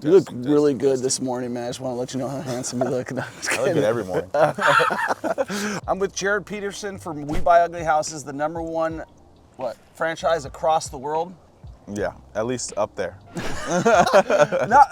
You look really good this morning, man. I just want to let you know how handsome you look. No, I look good every morning. I'm with Jared Peterson from We Buy Ugly Houses, the #1 franchise across the world. Yeah, at least up there.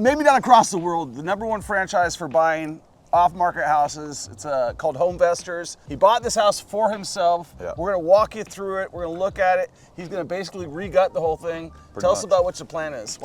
Maybe not across the world. The #1 franchise for buying off-market houses. It's called Homevestors. He bought this house for himself. Yeah. We're gonna walk you through it. We're gonna look at it. He's gonna basically re-gut the whole thing. Tell us about what the plan is.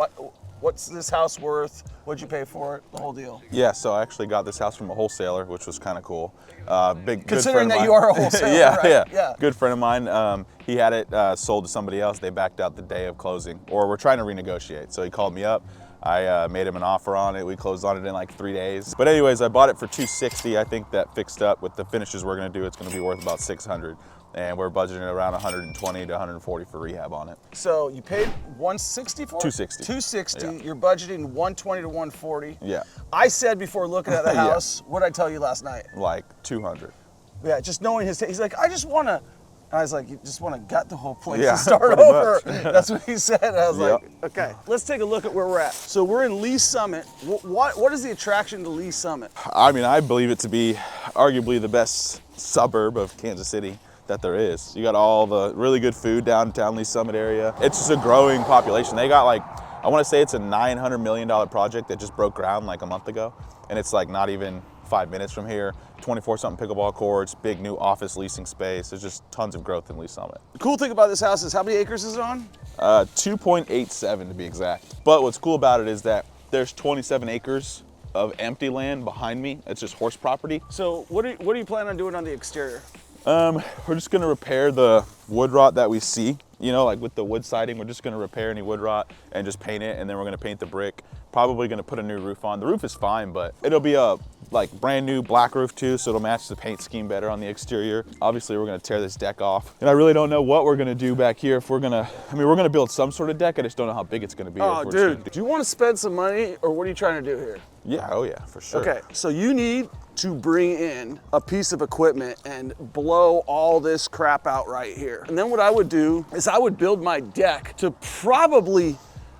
What's this house worth? What'd you pay for it? The whole deal. Yeah, so I actually got this house from a wholesaler, which was kind of cool. Considering that you are a wholesaler, yeah, right? Yeah. Good friend of mine. He had it sold to somebody else. They backed out the day of closing, or we're trying to renegotiate. So he called me up. I made him an offer on it. We closed on it in like 3 days. But anyways, I bought it for $260. I think that fixed up with the finishes we're gonna do, it's gonna be worth about $600. And we're budgeting around 120 to 140 for rehab on it. So you paid 160 for it? 260. 260. Yeah. You're budgeting 120 to 140. Yeah. I said before looking at the Yeah. house, what did I tell you last night? Like 200. Yeah, just knowing his, he's like, I just want to. I was like, you just want to gut the whole place Yeah, and start pretty over. much. That's what he said. I was Yep. like, okay, let's take a look at where we're at. So we're in Lee Summit. What is the attraction to Lee Summit? I mean, I believe it to be arguably the best suburb of Kansas City that there is. You got all the really good food downtown Lee Summit area. It's just a growing population. They got like, I want to say it's a $900 million project that just broke ground like a month ago. And it's like not even 5 minutes from here. 24-something pickleball courts, big new office leasing space. There's just tons of growth in Lee Summit. The cool thing about this house is how many acres is it on? 2.87 to be exact. But what's cool about it is that there's 27 acres of empty land behind me. It's just horse property. So what are you planning on doing on the exterior? We're just gonna repair the wood rot that we see. You know, like with the wood siding, we're just gonna repair any wood rot and just paint it, and then we're gonna paint the brick. Probably gonna put a new roof on. The roof is fine, but it'll be a like brand new black roof too, so it'll match the paint scheme better on the exterior. Obviously, we're gonna tear this deck off, and I really don't know what we're gonna do back here. If we're gonna, I mean, we're gonna build some sort of deck. I just don't know how big it's gonna be. Oh, dude, do you want to spend some money, or what are you trying to do here? Yeah, oh yeah, for sure. Okay, so you need to bring in a piece of equipment and blow all this crap out right here. And then what I would do is I would build my deck to probably,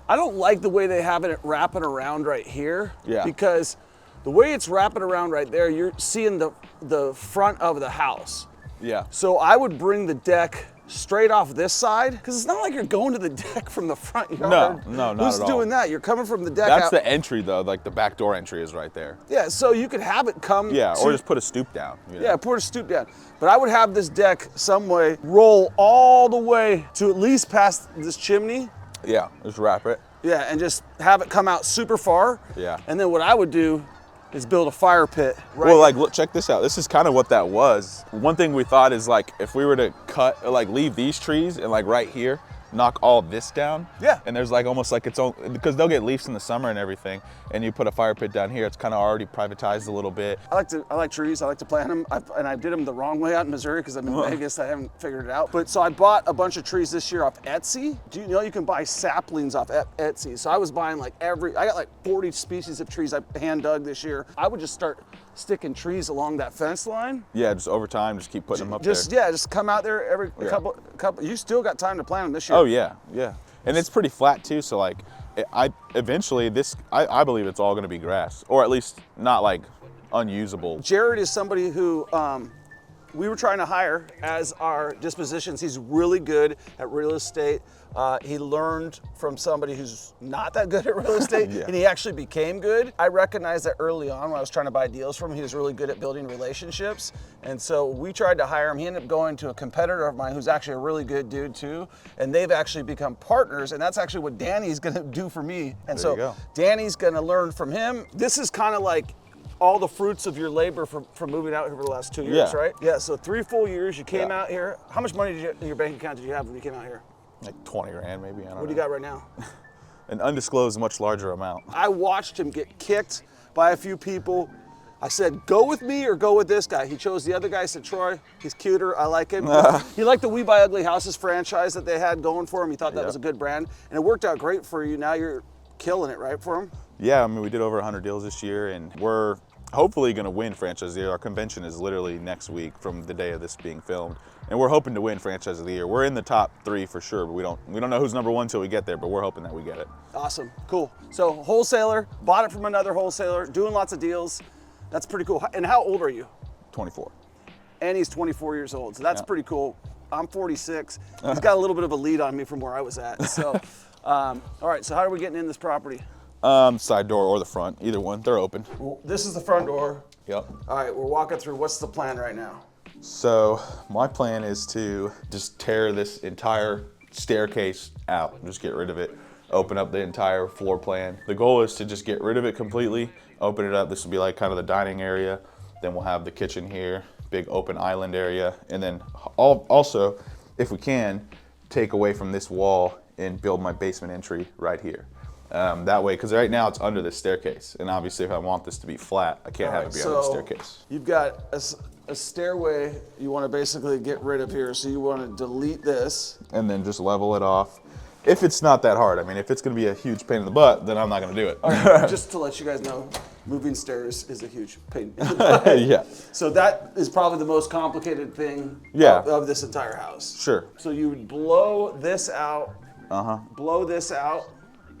I don't like the way they have it wrapping around right here. Yeah. Because the way it's wrapping around right there, you're seeing the front of the house. Yeah. So I would bring the deck straight off this side, because it's not like you're going to the deck from the front yard. No, not Who's at all. doing that? You're coming from the deck That's out. the entry though, like the back door entry is right there. Yeah, so you could have it come. Yeah, or just put a stoop down. You know? Yeah, put a stoop down. But I would have this deck some way roll all the way to at least past this chimney. Yeah, just wrap it. Yeah, and just have it come out super far. Yeah. And then what I would do is build a fire pit. Right. Well, like, look, check this out. This is kind of what that was. One thing we thought is like, if we were to cut, or like leave these trees and like right here, knock all this down. Yeah. And there's like almost like its own, because they'll get leaves in the summer and everything. And you put a fire pit down here, it's kind of already privatized a little bit. I like trees. I like to plant them. And I did them the wrong way out in Missouri because I'm in Vegas. I haven't figured it out. But so I bought a bunch of trees this year off Etsy. Do you know you can buy saplings off Etsy? So I was buying like I got like 40 species of trees I hand dug this year. I would just start sticking trees along that fence line. Yeah, just over time, just keep putting them up there. Yeah, just come out there every couple. You still got time to plant them this year. Oh yeah, yeah. And it's pretty flat too, so like, I believe it's all gonna be grass, or at least not like unusable. Jared is somebody who we were trying to hire as our dispositions. He's really good at real estate. He learned from somebody who's not that good at real estate, Yeah. and he actually became good. I recognized that early on when I was trying to buy deals from him. He was really good at building relationships, and so we tried to hire him. He ended up going to a competitor of mine who's actually a really good dude too, and they've actually become partners, and that's actually what Danny's gonna do for me. And There you so go. Danny's gonna learn from him. This is kind of like all the fruits of your labor from moving out here for the last 2 years, Yeah. right? Yeah, so 3 full years you came Yeah. out here. How much money did you, in your bank account did you have when you came out here? Like 20 grand maybe, I don't know. What do you got right now? An undisclosed, much larger amount. I watched him get kicked by a few people. I said, go with me or go with this guy. He chose the other guy. I said, Troy, he's cuter, I like him. He liked the We Buy Ugly Houses franchise that they had going for him. He thought that was a good brand. And it worked out great for you. Now you're killing it, right, for him? Yeah, I mean, we did over 100 deals this year, and we're hopefully going to win Franchise of the Year. Our convention is literally next week from the day of this being filmed. And we're hoping to win Franchise of the Year. We're in the top 3 for sure, but we don't know who's number 1 till we get there, but we're hoping that we get it. Awesome, cool. So wholesaler, bought it from another wholesaler, doing lots of deals. That's pretty cool. And how old are you? 24. And he's 24 years old, so that's pretty cool. I'm 46. He's got a little bit of a lead on me from where I was at. So, all right, so how are we getting in this property? Side door or the front, either one, they're open. Well, this is the front door. Yep. All right, we're walking through. What's the plan right now? So my plan is to just tear this entire staircase out, just get rid of it, open up the entire floor plan. The goal is to just get rid of it completely, open it up. This will be like kind of the dining area. Then we'll have the kitchen here, big open island area. And then also, if we can, take away from this wall and build my basement entry right here. That way, because right now it's under the staircase. And obviously if I want this to be flat, I can't have it be under the staircase. You've got a stairway you want to basically get rid of here. So you want to delete this. And then just level it off. If it's not that hard. I mean, if it's going to be a huge pain in the butt, then I'm not going to do it. All right, just to let you guys know, moving stairs is a huge pain in the butt. Yeah. So that is probably the most complicated thing of this entire house. Sure. So you would blow this out, blow this out,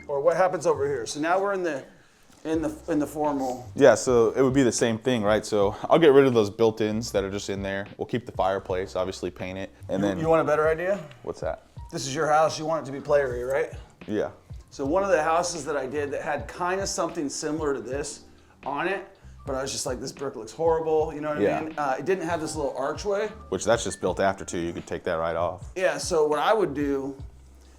or what happens over here? So now we're in the formal. Yeah, so it would be the same thing, right? So I'll get rid of those built-ins that are just in there. We'll keep the fireplace, obviously paint it, and then. You want a better idea? What's that? This is your house. You want it to be play area, right? Yeah. So one of the houses that I did that had kind of something similar to this on it, but I was just like, this brick looks horrible. You know what I mean? It didn't have this little archway. Which that's just built after too. You could take that right off. Yeah. So what I would do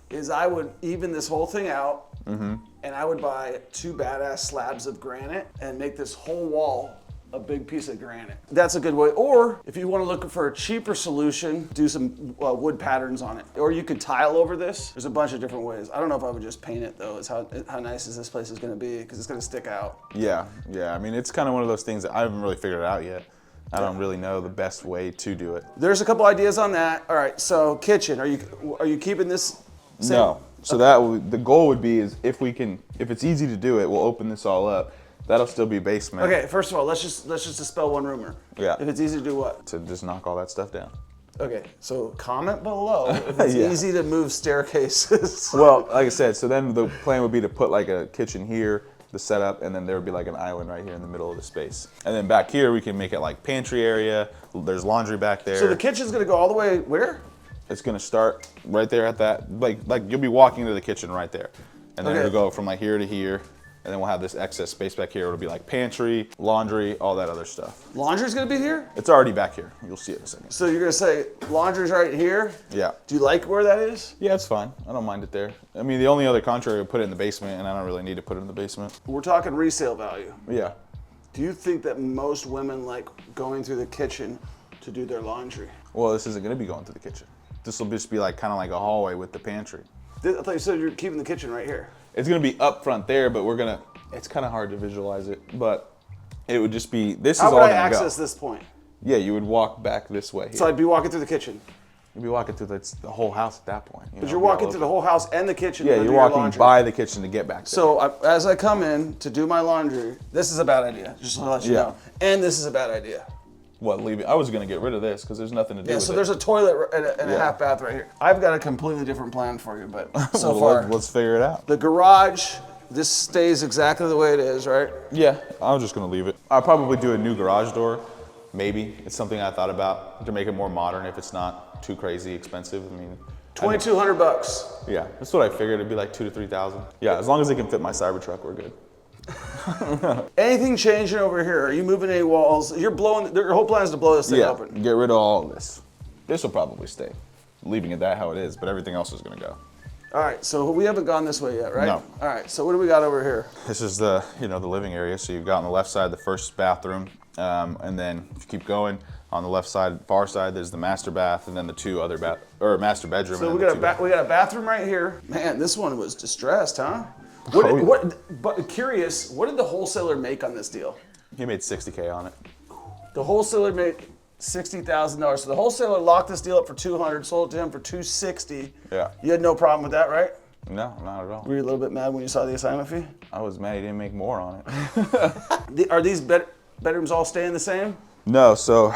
is I would even this whole thing out. And I would buy 2 badass slabs of granite and make this whole wall a big piece of granite. That's a good way. Or if you want to look for a cheaper solution, do some wood patterns on it. Or you could tile over this. There's a bunch of different ways. I don't know if I would just paint it though. It's how nice is this place is going to be because it's going to stick out. Yeah. I mean, it's kind of one of those things that I haven't really figured it out yet. I don't really know the best way to do it. There's a couple ideas on that. All right. So kitchen, are you keeping this same? No. So the goal would be is if it's easy to do it, we'll open this all up. That'll still be basement. Okay, first of all, let's just dispel one rumor. Yeah. If it's easy to do what? To just knock all that stuff down. Okay, so comment below if it's easy to move staircases. Well, like I said, so then the plan would be to put like a kitchen here, the setup, and then there would be like an island right here in the middle of the space. And then back here, we can make it like pantry area. There's laundry back there. So the kitchen's gonna go all the way where? It's gonna start right there at that, like you'll be walking into the kitchen right there. And then it'll go from like here to here. And then we'll have this excess space back here. It'll be like pantry, laundry, all that other stuff. Laundry's gonna be here? It's already back here. You'll see it in a second. So you're gonna say laundry's right here? Yeah. Do you like where that is? Yeah, it's fine. I don't mind it there. I mean, the only other contrary would put it in the basement, and I don't really need to put it in the basement. We're talking resale value. Yeah. Do you think that most women like going through the kitchen to do their laundry? Well, this isn't gonna be going to the kitchen. This will just be like kind of like a hallway with the pantry. I thought you said you're keeping the kitchen right here. It's gonna be up front there, but it's kind of hard to visualize it, but it would just be, this is all How would I gonna access go. this point? Yeah, you would walk back this way here. So I'd be walking through the kitchen. You'd be walking through the whole house at that point. But you're walking through the whole house and the kitchen. Yeah, you're walking by the kitchen to get back there. So as I come in to do my laundry, this is a bad idea, just to let you know. And this is a bad idea. What, leave it? I was gonna get rid of this because there's nothing to do with it. So there's a toilet and a half bath right here. I've got a completely different plan for you, but so Well, far. let's figure it out. The garage, this stays exactly the way it is, right? Yeah, I was just gonna leave it. I'll probably do a new garage door, maybe. It's something I thought about to make it more modern if it's not too crazy expensive. I mean, $2,200. Yeah, that's what I figured. It'd be like 2,000 to 3,000. Yeah, as long as it can fit my Cybertruck, we're good. Anything changing over here? Are you moving any walls? Your whole plan is to blow this thing open. Get rid of all of this. This will probably stay, leaving it how it is, but everything else is gonna go. All right, so we haven't gone this way yet, right? No. All right, so what do we got over here? This is the living area. So you've got on the left side the first bathroom, and then if you keep going on the left side, far side, there's the master bath, and then the 2 other master bedroom. So and we got a bathroom right here. Man, this one was distressed, huh? But curious, what did the wholesaler make on this deal? He made $60K on it. The wholesaler made $60,000. So the wholesaler locked this deal up for $200, sold it to him for $260. Yeah. You had no problem with that, right? No, not at all. Were you a little bit mad when you saw the assignment fee? I was mad he didn't make more on it. Are these better? bedrooms all staying the same? No, so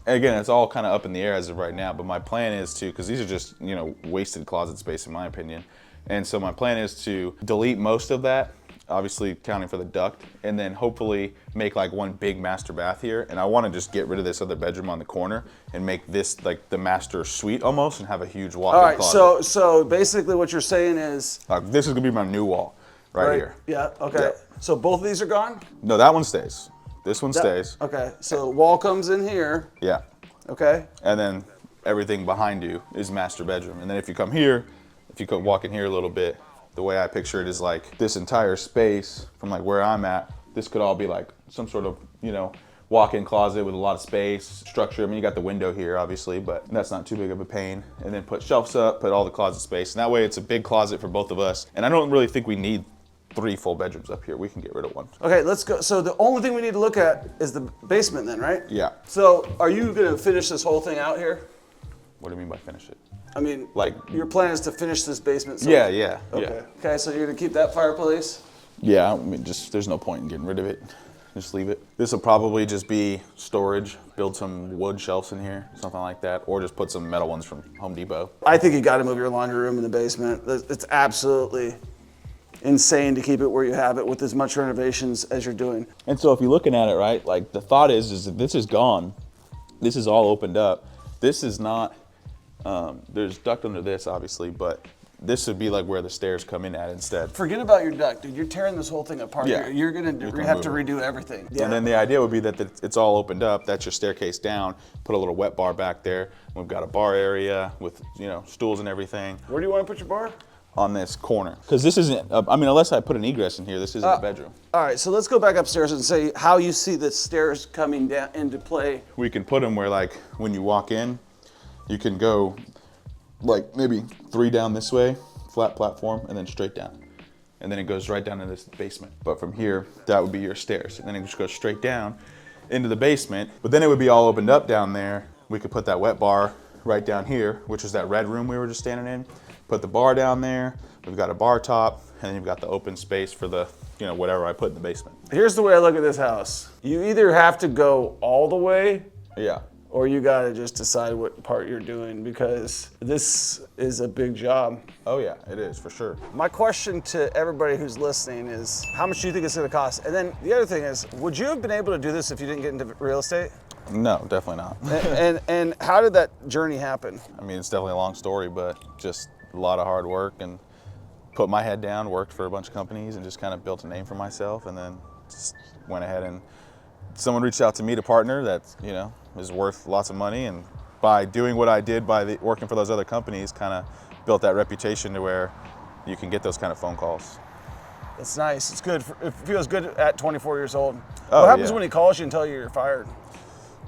again, it's all kind of up in the air as of right now, but my plan is to, because these are just, you know, wasted closet space in my opinion. And so my plan is to delete most of that, obviously counting for the duct, and then hopefully make like one big master bath here. And I want to just get rid of this other bedroom on the corner and make this like the master suite almost, and have a huge walk-in All right, closet. so basically what you're saying is... This is gonna be my new wall right here. Yeah, okay. Yeah. So both of these are gone? No, that one stays. This one stays. Okay, so wall comes in here. Yeah. Okay. And then everything behind you is master bedroom. And then if you come here, if you could walk in here a little bit, the way I picture it is like this entire space from like where I'm at, this could all be like some sort of, you know, walk-in closet with a lot of space, structure. I mean, you got the window here, obviously, but that's not too big of a pain. And then put shelves up, put all the closet space. And that way it's a big closet for both of us. And I don't really think we need 3 full bedrooms up here. We can get rid of one. Okay, let's go. So the only thing we need to look at is the basement then, right? Yeah. So are you gonna finish this whole thing out here? What do you mean by finish it? I mean, Like, your plan is to finish this basement? yeah. Okay. Okay, so you're gonna keep that fireplace? Yeah, I mean, just there's no point in getting rid of it. Just leave it. This will probably just be storage. Build some wood shelves in here, something like that, or just put some metal ones from Home Depot. I think you gotta move your laundry room in the basement. It's absolutely insane to keep it where you have it with as much renovations as you're doing. And so if you're looking at it, right, like the thought is that this is gone. This is all opened up. This is not, there's duct under this obviously, but this would be like where the stairs come in at instead. Forget about your duct, dude. You're tearing this whole thing apart. Yeah. You're gonna have to redo everything. Yeah. And then the idea would be that it's all opened up. That's your staircase down. Put a little wet bar back there. We've got a bar area with, you know, stools and everything. Where do you want to put your bar? On this corner. Because this isn't, I mean, unless I put an egress in here, this isn't a bedroom. All right, so let's go back upstairs and say how you see the stairs coming down into play. We can put them where, like, when you walk in, you can go like maybe 3 down this way, flat platform, and then straight down. And then it goes right down into this basement. But from here, that would be your stairs. And then it just goes straight down into the basement. But then it would be all opened up down there. We could put that wet bar right down here, which is that red room we were just standing in. Put the bar down there. We've got a bar top, and then you've got the open space for the, you know, whatever I put in the basement. Here's the way I look at this house. You either have to go all the way, Yeah. or you gotta just decide what part you're doing, because this is a big job. Oh yeah, it is for sure. My question to everybody who's listening is, how much do you think it's gonna cost? And then the other thing is, would you have been able to do this if you didn't get into real estate? No, definitely not. And how did that journey happen? I mean, it's definitely a long story, but just a lot of hard work, and put my head down, worked for a bunch of companies, and just kind of built a name for myself, and then just went ahead and someone reached out to me to partner that, you know, is worth lots of money, and by doing what I did by working for those other companies, kind of built that reputation to where you can get those kind of phone calls. It's nice. It's good. It feels good at 24 years old. Oh, what happens yeah. when he calls you and tells you you're fired?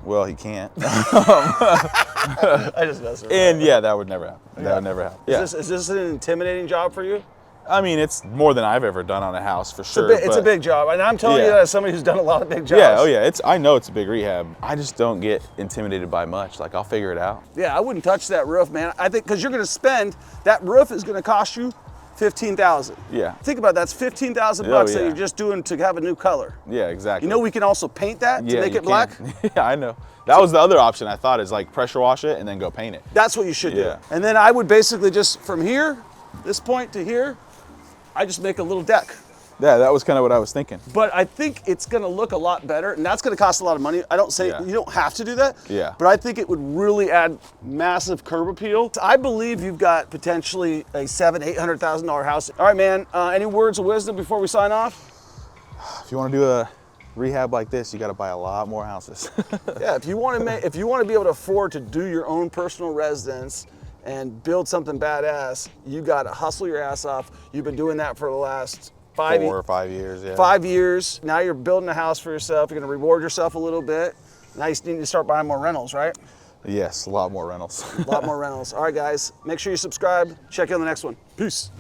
Well, he can't. I just mess around. And yeah, that would never happen. That would never happen. Yeah. Is this an intimidating job for you? I mean, it's more than I've ever done on a house for sure. It's a big job, and I'm telling you that as somebody who's done a lot of big jobs. Yeah, oh yeah, I know it's a big rehab. I just don't get intimidated by much. Like, I'll figure it out. Yeah, I wouldn't touch that roof, man. I think because you're going to spend, that roof is going to cost you $15,000. Yeah. Think about it, that's $15,000 that you're just doing to have a new color. Yeah, exactly. You know, we can also paint that to make it black. Yeah, I know. That was the other option I thought, is like pressure wash it and then go paint it. That's what you should do. Yeah. And then I would basically just, from here, this point to here, I just make a little deck. Yeah, that was kind of what I was thinking. But I think it's gonna look a lot better, and that's gonna cost a lot of money. I don't say, you don't have to do that, but I think it would really add massive curb appeal. I believe you've got potentially a $700,000-800,000 house. All right, man, any words of wisdom before we sign off? If you want to do a rehab like this, you got to buy a lot more houses. Yeah, if you want to be able to afford to do your own personal residence and build something badass, you got to hustle your ass off. You've been doing that for the last 4 or 5 years, yeah. 5 years. Now you're building a house for yourself. You're going to reward yourself a little bit. Now you need to start buying more rentals, right? Yes, a lot more rentals. A lot more rentals. All right, guys, make sure you subscribe. Check you on the next one. Peace.